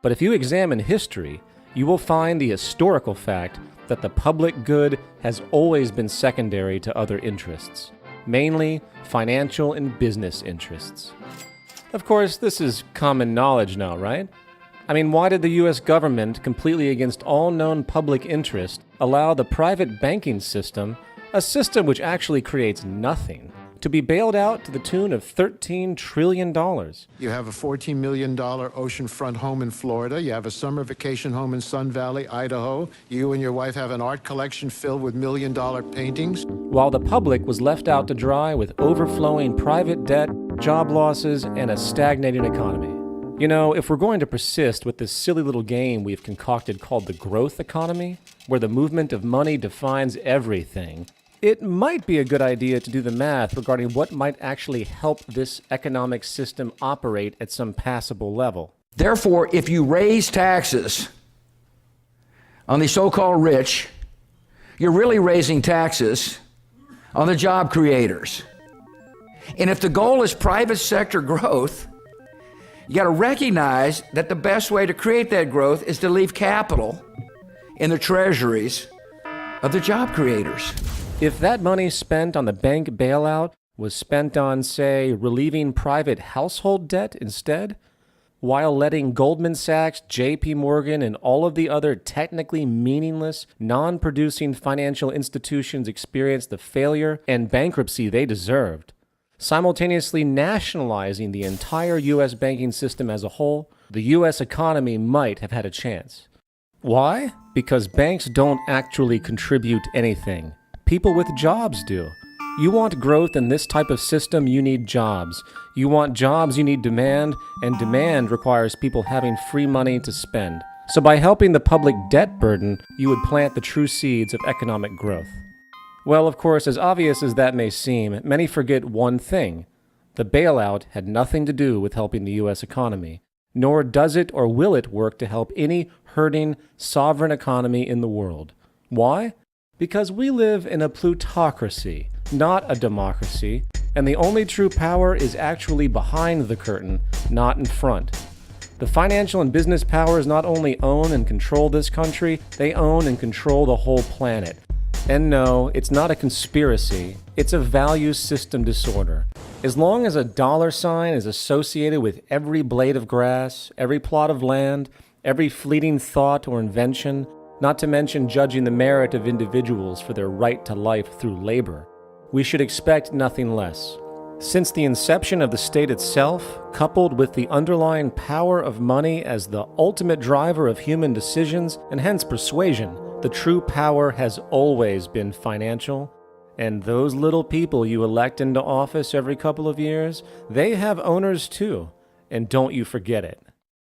But if you examine history, you will find the historical fact that the public good has always been secondary to other interests, mainly financial and business interests. Of course, this is common knowledge now, right? I mean, why did the US government, completely against all known public interest, allow the private banking system, a system which actually creates nothing, to be bailed out to the tune of $13 trillion? You have a $14 million oceanfront home in Florida. You have a summer vacation home in Sun Valley, Idaho. You and your wife have an art collection filled with million-dollar paintings. While the public was left out to dry with overflowing private debt, job losses, and a stagnating economy. You know, if we're going to persist with this silly little game we've concocted called the growth economy, where the movement of money defines everything, it might be a good idea to do the math regarding what might actually help this economic system operate at some passable level. Therefore, if you raise taxes on the so-called rich, you're really raising taxes on the job creators. And if the goal is private sector growth, you got to recognize that the best way to create that growth is to leave capital in the treasuries of the job creators. If that money spent on the bank bailout was spent on, say, relieving private household debt instead, while letting Goldman Sachs, JP Morgan, and all of the other technically meaningless, non-producing financial institutions experience the failure and bankruptcy they deserved, simultaneously nationalizing the entire U.S. banking system as a whole, the U.S. economy might have had a chance. Why? Because banks don't actually contribute anything. People with jobs do. You want growth in this type of system, you need jobs. You want jobs, you need demand, and demand requires people having free money to spend. So by helping the public debt burden, you would plant the true seeds of economic growth. Well, of course, as obvious as that may seem, many forget one thing. The bailout had nothing to do with helping the U.S. economy, nor does it or will it work to help any hurting, sovereign economy in the world. Why? Because we live in a plutocracy, not a democracy, and the only true power is actually behind the curtain, not in front. The financial and business powers not only own and control this country, they own and control the whole planet. And no, it's not a conspiracy, it's a value system disorder. As long as a dollar sign is associated with every blade of grass, every plot of land, every fleeting thought or invention, not to mention judging the merit of individuals for their right to life through labor, we should expect nothing less. Since the inception of the state itself, coupled with the underlying power of money as the ultimate driver of human decisions and hence persuasion, the true power has always been financial, and those little people you elect into office every couple of years, they have owners too, and don't you forget it.